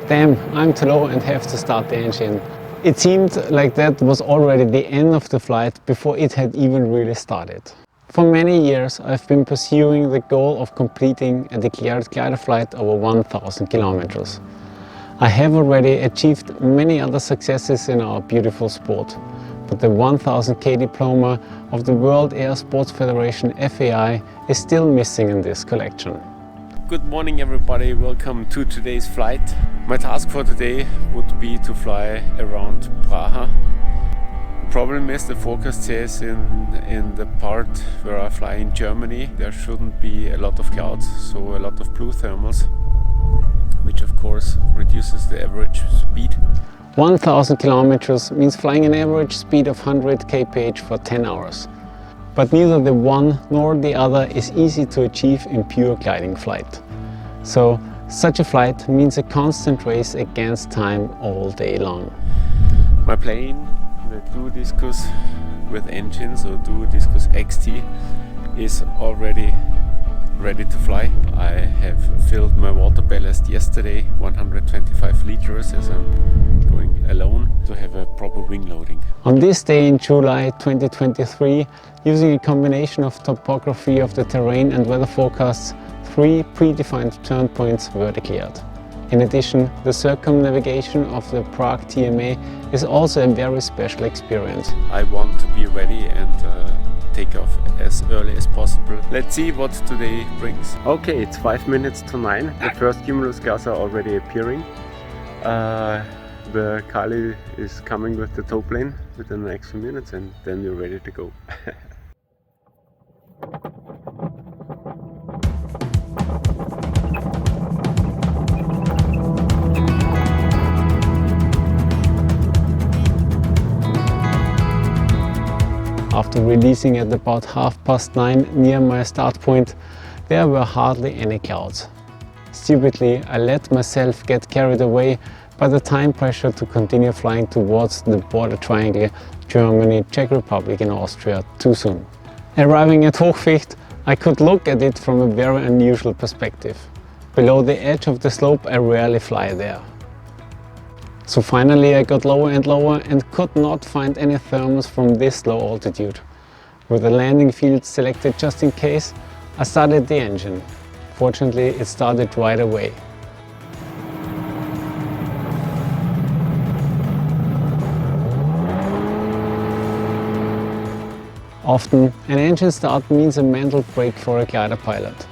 Damn, I'm too low and have to start the engine. It seemed like that was already the end of the flight before it had even really started. For many years I've been pursuing the goal of completing a declared glider flight over 1000 kilometers. I have already achieved many other successes in our beautiful sport, but the 1000K diploma of the World Air Sports Federation FAI is still missing in this collection. Good morning everybody, welcome to today's flight. My task for today would be to fly around Praha. The problem is the forecast says in the part where I fly in Germany there shouldn't be a lot of clouds, so a lot of blue thermals, which of course reduces the average speed. 1000 kilometers means flying an average speed of 100 kph for 10 hours. But neither the one nor the other is easy to achieve in pure gliding flight. So such a flight means a constant race against time all day long. My plane, the Duo Discus with engines, or Duo Discus XT, is already ready to fly. I have filled my water ballast yesterday, 125 liters, as I'm going alone, to have a proper wing loading. On this day in July 2023, using a combination of topography of the terrain and weather forecasts, 3 predefined turn points were declared. In addition, the circumnavigation of the Prague TMA is also a very special experience. I want to be ready and take off as early as possible. Let's see what today brings. Okay, it's 5 minutes to 9. The first cumulus clouds are already appearing. The Kali is coming with the tow plane within the next few minutes, and then we're ready to go. After releasing at about 9:30 near my start point, there were hardly any clouds. Stupidly, I let myself get carried away by the time pressure to continue flying towards the border triangle Germany, Czech Republic and Austria too soon. Arriving at Hochficht, I could look at it from a very unusual perspective. Below the edge of the slope I rarely fly there. So finally I got lower and lower and could not find any thermals from this low altitude. With the landing field selected just in case, I started the engine. Fortunately, it started right away. Often, an engine start means a mental break for a glider pilot.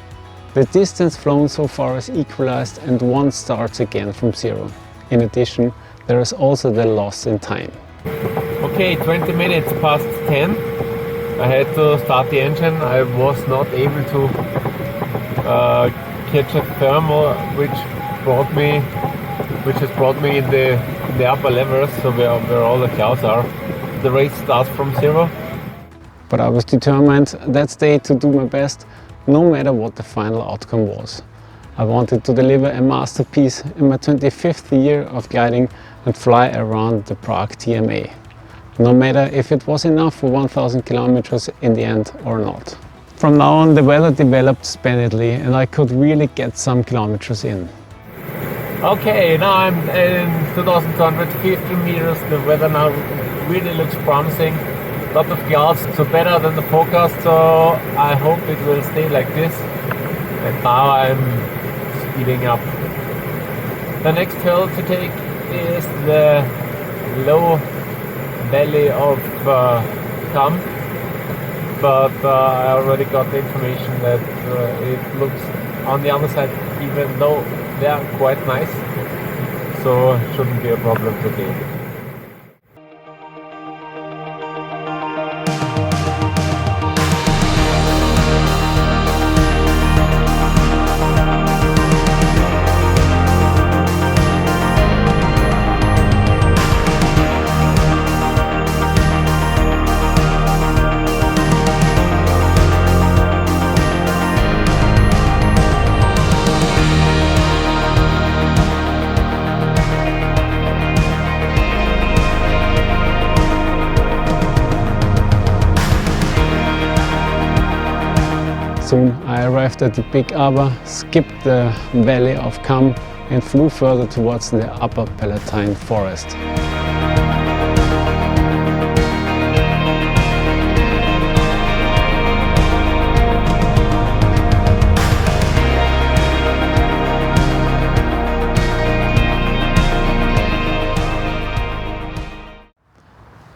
The distance flown so far is equalized and one starts again from zero. In addition, there is also the loss in time. Okay, 20 minutes past 10. I had to start the engine. I was not able to catch a thermal which has brought me in the upper levels, so where all the clouds are. The race starts from zero. But I was determined that day to do my best, no matter what the final outcome was. I wanted to deliver a masterpiece in my 25th year of gliding and fly around the Prague TMA, no matter if it was enough for 1000 kilometers in the end or not. From now on the weather developed splendidly and I could really get some kilometers in. Okay, now I'm in 2250 meters. The weather now really looks promising. A lot of clouds, so better than the forecast, so I hope it will stay like this. And now I'm speeding up. The next hill to take is the low valley of Kam, but I already got the information that it looks on the other side, even though they are quite nice, so shouldn't be a problem today. Soon I arrived at the Big Aber, skipped the valley of Kam and flew further towards the upper Palatine forest.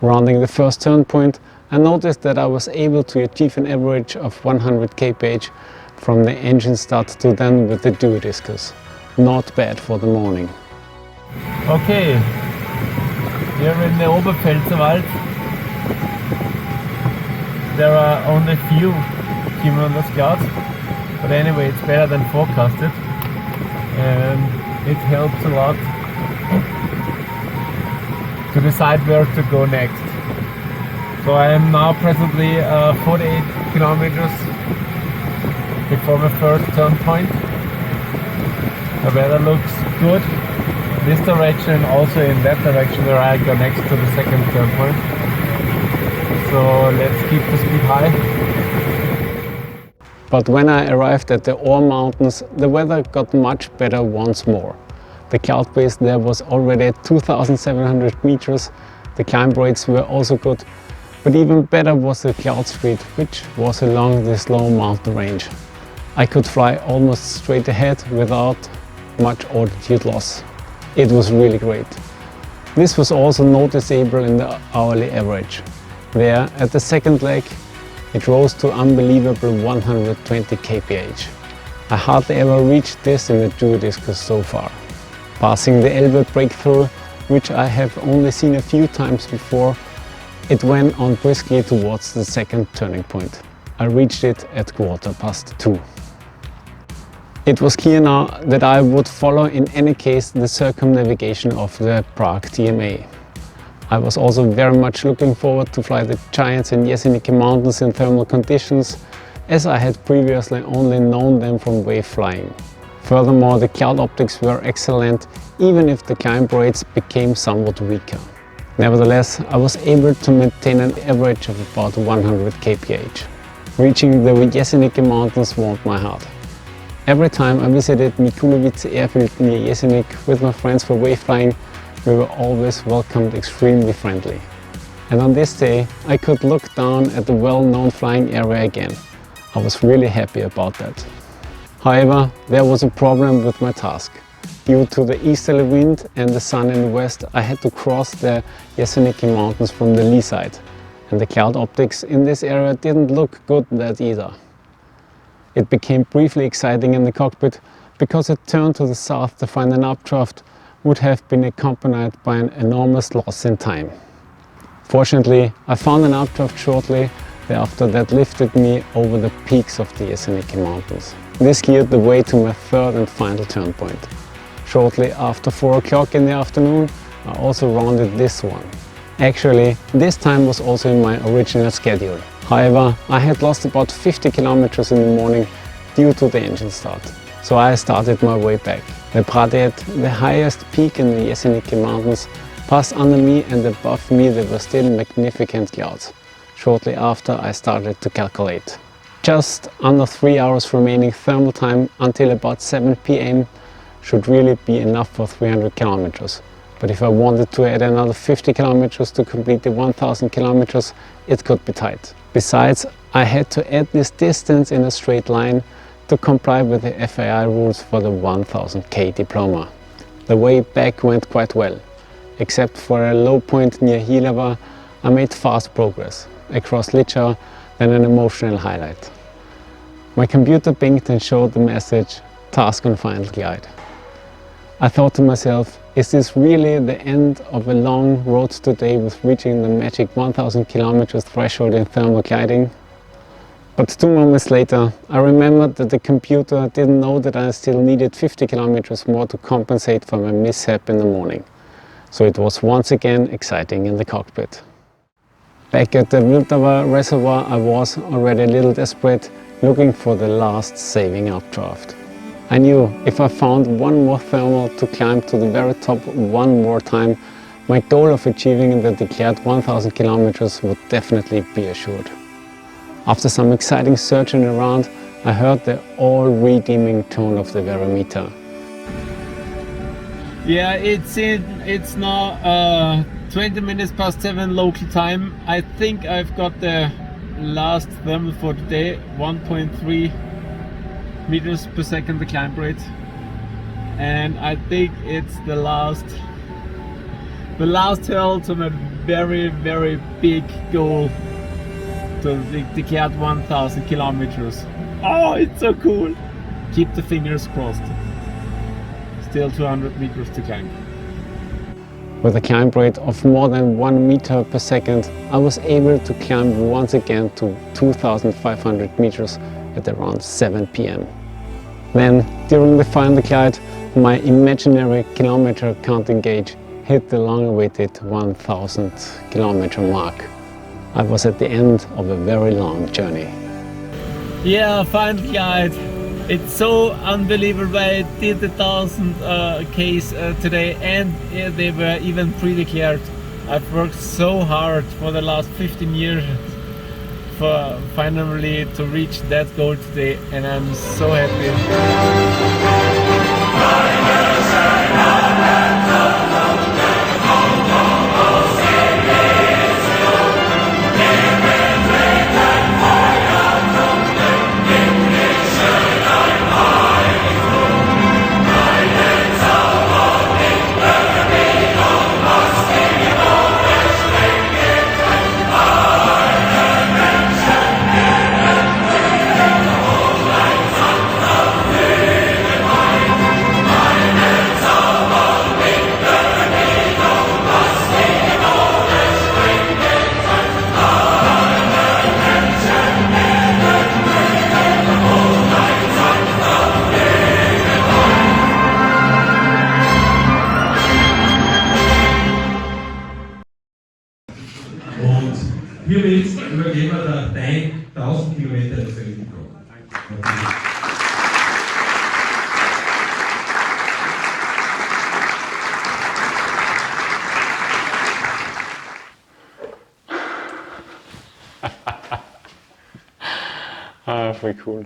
Rounding the first turn point, I noticed that I was able to achieve an average of 100 kph from the engine start to then with the dual discus. Not bad for the morning. Okay, here in the Oberpfälzerwald there are only few cumulus clouds, but anyway it's better than forecasted and it helps a lot to decide where to go next. So I am now presently 48 kilometers before my first turn point. The weather looks good in this direction and also in that direction where I go next to the second turn point. So let's keep the speed high. But when I arrived at the Ore Mountains, the weather got much better once more. The cloud base there was already at 2,700 meters, the climb rates were also good, but even better was the cloud speed, which was along this low mountain range. I could fly almost straight ahead without much altitude loss. It was really great. This was also noticeable in the hourly average. There, at the second leg, it rose to unbelievable 120 kph. I hardly ever reached this in the dual discus so far. Passing the Elbe breakthrough, which I have only seen a few times before, it went on briskly towards the second turning point. I reached it at 2:15. It was clear now that I would follow in any case the circumnavigation of the Prague TMA. I was also very much looking forward to fly the Giants and Jeseniki mountains in thermal conditions, as I had previously only known them from wave flying. Furthermore, the cloud optics were excellent, even if the climb rates became somewhat weaker. Nevertheless, I was able to maintain an average of about 100 kph. Reaching the Jeseniki mountains warmed my heart. Every time I visited Mikulovice airfield near Jesenik with my friends for wave flying, we were always welcomed extremely friendly. And on this day, I could look down at the well-known flying area again. I was really happy about that. However, there was a problem with my task. Due to the easterly wind and the sun in the west, I had to cross the Jeseniki mountains from the lee side. And the cloud optics in this area didn't look good that either. It became briefly exciting in the cockpit because a turn to the south to find an updraft would have been accompanied by an enormous loss in time. Fortunately, I found an updraft shortly thereafter that lifted me over the peaks of the Jeseniki mountains. This cleared the way to my third and final turn point. Shortly after 4 o'clock in the afternoon, I also rounded this one. Actually, this time was also in my original schedule. However, I had lost about 50 kilometers in the morning due to the engine start. So I started my way back. The Pradet, the highest peak in the Jeseniki mountains, passed under me, and above me there were still magnificent clouds. Shortly after, I started to calculate. Just under 3 hours remaining thermal time until about 7 p.m. should really be enough for 300 kilometers. But if I wanted to add another 50 kilometers to complete the 1000 kilometers, it could be tight. Besides, I had to add this distance in a straight line to comply with the FAI rules for the 1000k diploma. The way back went quite well. Except for a low point near Hilava, I made fast progress. Across Licha, then an emotional highlight. My computer pinged and showed the message, task on final glide. I thought to myself, is this really the end of a long road today with reaching the magic 1000 kilometers threshold in thermal gliding? But 2 moments later, I remembered that the computer didn't know that I still needed 50 kilometers more to compensate for my mishap in the morning. So it was once again exciting in the cockpit. Back at the Vltava reservoir, I was already a little desperate, looking for the last saving updraft. I knew if I found one more thermal to climb to the very top one more time, my goal of achieving the declared 1000 kilometers would definitely be assured. After some exciting searching around, I heard the all-redeeming tone of the barometer. Yeah, it's now 20 minutes past 7 local time. I think I've got the last thermal for today, 1.3 meters per second the climb rate, and I think it's the last hill to my very big goal to declare 1,000 kilometers. Oh, it's so cool! Keep the fingers crossed. Still 200 meters to climb. With a climb rate of more than 1 meter per second, I was able to climb once again to 2,500 meters at around 7 p.m. Then, during the final glide, my imaginary kilometer counting gauge hit the long-awaited 1,000 kilometer mark. I was at the end of a very long journey. Yeah, final glide. It's so unbelievable. I did the 1,000 Ks today, and they were even pre-declared. I've worked so hard for the last 15 years for finally to reach that goal today, and I'm so happy. Und hiermit übergeben wir dein 1000 Kilometer Risiko. Voll cool.